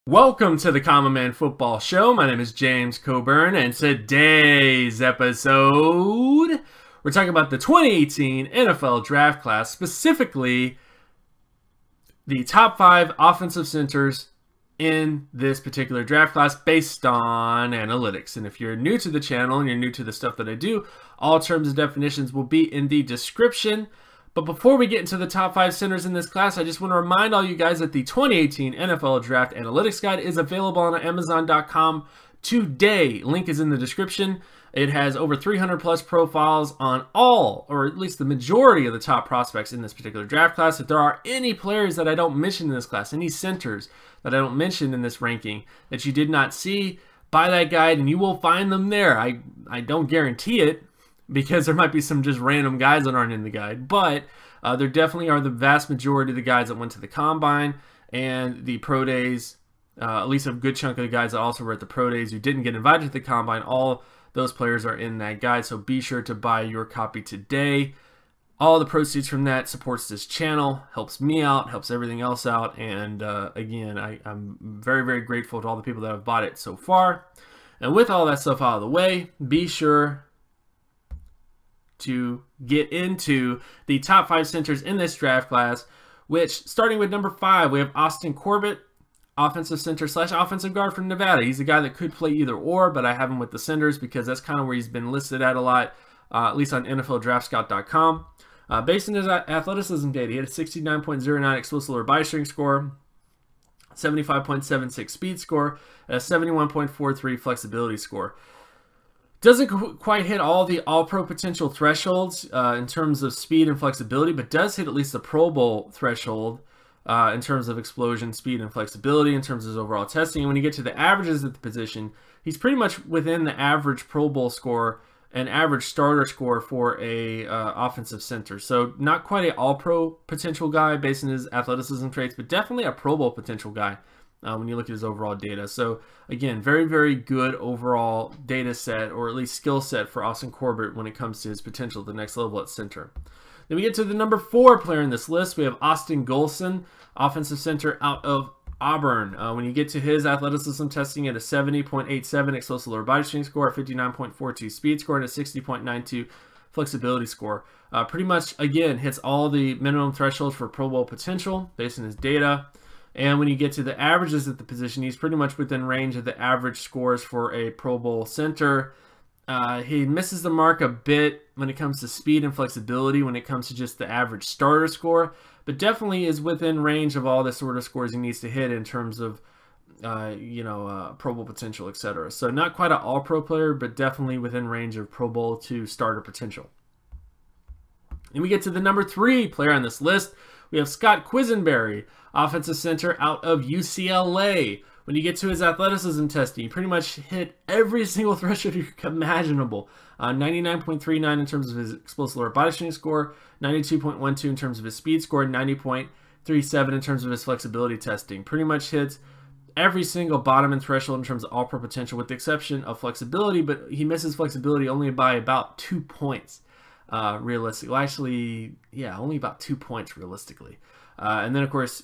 Welcome to the Common Man Football Show. My name is James Coburn, and today's episode, we're talking about the 2018 NFL Draft Class, specifically the top 5 offensive centers in this particular draft class based on analytics. And if you're new to the channel and you're new to the stuff that I do, all terms and definitions will be in the description. But before we get into the top 5 centers in this class, I just want to remind all you guys that the 2018 NFL Draft Analytics Guide is available on Amazon.com today. Link is in the description. It has over 300 plus profiles on all, or at least the majority of the top prospects in this particular draft class. If there are any players that I don't mention in this class, any centers that I don't mention in this ranking that you did not see, buy that guide and you will find them there. I don't guarantee it, because there might be some just random guys that aren't in the guide, but there definitely are the vast majority of the guys that went to the Combine and the Pro Days, at least a good chunk of the guys that also were at the Pro Days who didn't get invited to the Combine. All those players are in that guide, so be sure to buy your copy today. All the proceeds from that supports this channel, helps me out, helps everything else out, and again, I'm very, very grateful to all the people that have bought it so far. And with all that stuff out of the way, be sure to get into the top 5 centers in this draft class, which, starting with number 5, we have Austin Corbett, offensive center / offensive guard from Nevada. He's a guy that could play either or, but I have him with the centers because that's kind of where he's been listed at a lot, at least on NFLDraftScout.com. Based on his athleticism data, he had a 69.09 explosive lower body strength score, 75.76 speed score, and a 71.43 flexibility score. Doesn't quite hit all the all-pro potential thresholds in terms of speed and flexibility, but does hit at least the Pro Bowl threshold in terms of explosion, speed, and flexibility in terms of his overall testing. And when you get to the averages at the position, he's pretty much within the average Pro Bowl score and average starter score for a offensive center. So not quite an all-pro potential guy based on his athleticism traits, but definitely a Pro Bowl potential guy. When you look at his overall data. So again, very, very good overall data set, or at least skill set for Austin Corbett when it comes to his potential at the next level at center. Then we get to the number 4 player in this list. We have Austin Golson, offensive center out of Auburn. When you get to his athleticism testing at a 70.87 explosive lower body strength score, a 59.42 speed score, and a 60.92 flexibility score. Pretty much, again, hits all the minimum thresholds for Pro Bowl potential based on his data. And when you get to the averages at the position, he's pretty much within range of the average scores for a Pro Bowl center. He misses the mark a bit when it comes to speed and flexibility, when it comes to just the average starter score, but definitely is within range of all the sort of scores he needs to hit in terms of, Pro Bowl potential, etc. So not quite an all-pro player, but definitely within range of Pro Bowl to starter potential. And we get to the number 3 player on this list. We have Scott Quisenberry, offensive center out of UCLA. When you get to his athleticism testing, he pretty much hit every single threshold imaginable. 99.39 in terms of his explosive lower body strength score, 92.12 in terms of his speed score, 90.37 in terms of his flexibility testing. Pretty much hits every single bottom end threshold in terms of all-pro potential, with the exception of flexibility, but he misses flexibility only by about 2 points. Realistically, well, actually, yeah, only about 2 points realistically. And then, of course,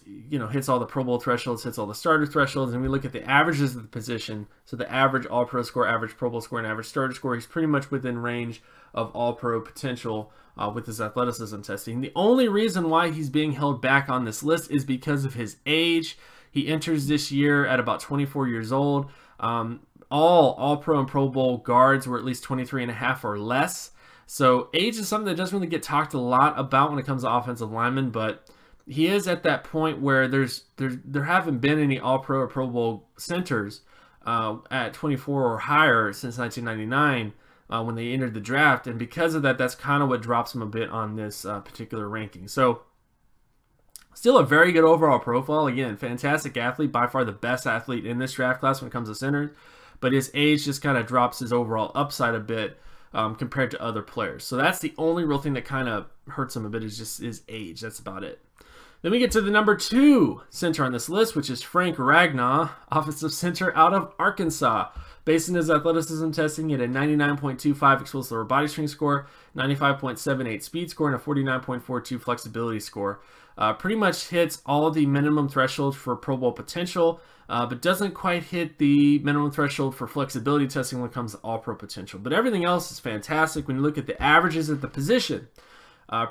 hits all the Pro Bowl thresholds, hits all the starter thresholds, and we look at the averages of the position. So the average All-Pro score, average Pro Bowl score, and average starter score, he's pretty much within range of All-Pro potential with his athleticism testing. The only reason why he's being held back on this list is because of his age. He enters this year at about 24 years old. All-Pro and Pro Bowl guards were at least 23 and a half or less. So age is something that doesn't really get talked a lot about when it comes to offensive linemen, but he is at that point where there haven't been any All-Pro or Pro Bowl centers at 24 or higher since 1999 when they entered the draft, and because of that, that's kind of what drops him a bit on this particular ranking. So still a very good overall profile. Again, fantastic athlete, by far the best athlete in this draft class when it comes to centers, but his age just kind of drops his overall upside a bit compared to other players. So that's the only real thing that kind of hurts him a bit, is just his age. That's about it. Then we get to the number 2 center on this list, which is Frank Ragnow, offensive center out of Arkansas. Based on his athleticism testing, he had a 99.25 explosive lower body strength score, 95.78 speed score, and a 49.42 flexibility score. Pretty much hits all the minimum thresholds for Pro Bowl potential, but doesn't quite hit the minimum threshold for flexibility testing when it comes to All-Pro potential. But everything else is fantastic. When you look at the averages at the position,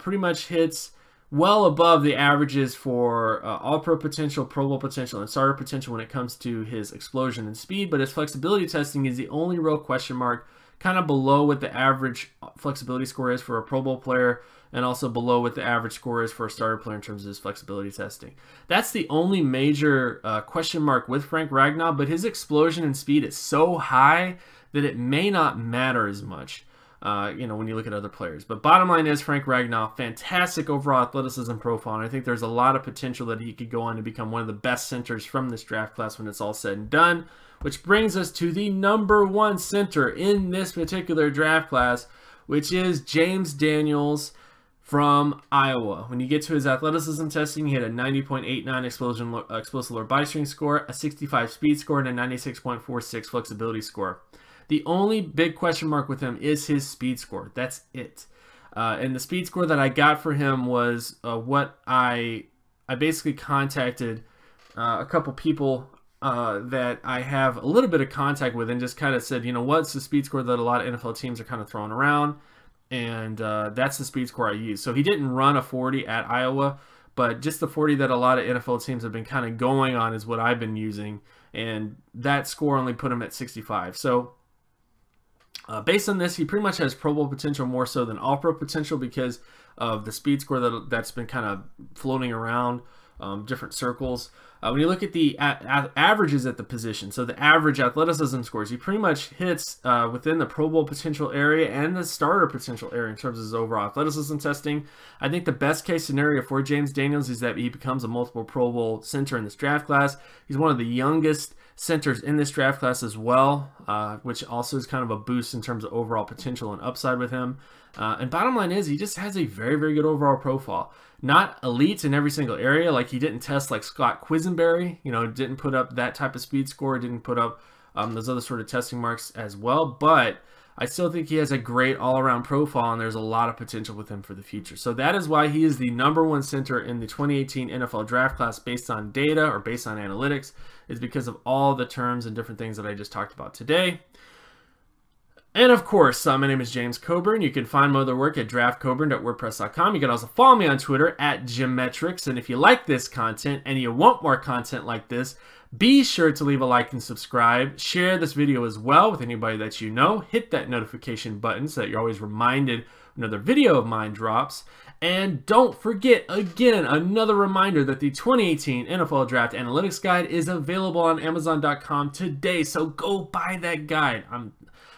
pretty much hits well above the averages for All-Pro potential, Pro Bowl potential, and starter potential when it comes to his explosion and speed. But his flexibility testing is the only real question mark, kind of below what the average flexibility score is for a Pro Bowl player, and also below what the average score is for a starter player in terms of his flexibility testing. That's the only major question mark with Frank Ragnow, but his explosion and speed is so high that it may not matter as much. When you look at other players. But bottom line is Frank Ragnow, fantastic overall athleticism profile, and I think there's a lot of potential that he could go on to become one of the best centers from this draft class when it's all said and done, which brings us to the number 1 center in this particular draft class, which is James Daniels from Iowa. When you get to his athleticism testing, he had a 90.89 explosive lower body strength score, a 65 speed score, and a 96.46 flexibility score. The only big question mark with him is his speed score. That's it. And the speed score that I got for him was what I basically contacted a couple people that I have a little bit of contact with and just kind of said, what's the speed score that a lot of NFL teams are kind of throwing around? And that's the speed score I use. So he didn't run a 40 at Iowa, but just the 40 that a lot of NFL teams have been kind of going on is what I've been using. And that score only put him at 65. So based on this, he pretty much has Pro Bowl potential more so than All-Pro potential because of the speed score that's been kind of floating around different circles. When you look at the averages at the position, so the average athleticism scores, he pretty much hits within the Pro Bowl potential area and the starter potential area in terms of his overall athleticism testing. I think the best case scenario for James Daniels is that he becomes a multiple Pro Bowl center in this draft class. He's one of the youngest centers in this draft class as well, which also is kind of a boost in terms of overall potential and upside with him. And bottom line is he just has a very, very good overall profile. Not elite in every single area. Like he didn't test like Scott Quisenberry, didn't put up that type of speed score, didn't put up those other sort of testing marks as well. But I still think he has a great all-around profile, and there's a lot of potential with him for the future. So that is why he is the number 1 center in the 2018 NFL draft class based on data or based on analytics, is because of all the terms and different things that I just talked about today. And of course, my name is James Coburn. You can find my other work at draftcoburn.wordpress.com. You can also follow me on Twitter at Jimmetrics. And if you like this content and you want more content like this, be sure to leave a like and subscribe. Share this video as well with anybody that you know. Hit that notification button so that you're always reminded when another video of mine drops. And don't forget, again, another reminder that the 2018 NFL Draft Analytics Guide is available on Amazon.com today. So go buy that guide.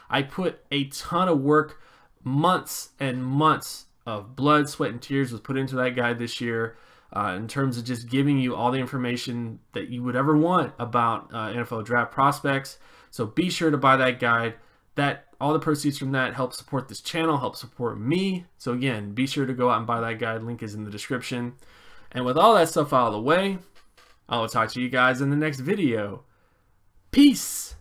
I put a ton of work, months and months of blood, sweat, and tears was put into that guide this year in terms of just giving you all the information that you would ever want about NFL draft prospects. So be sure to buy that guide. All the proceeds from that help support this channel, help support me. So again, be sure to go out and buy that guide. Link is in the description. And with all that stuff out of the way, I will talk to you guys in the next video. Peace!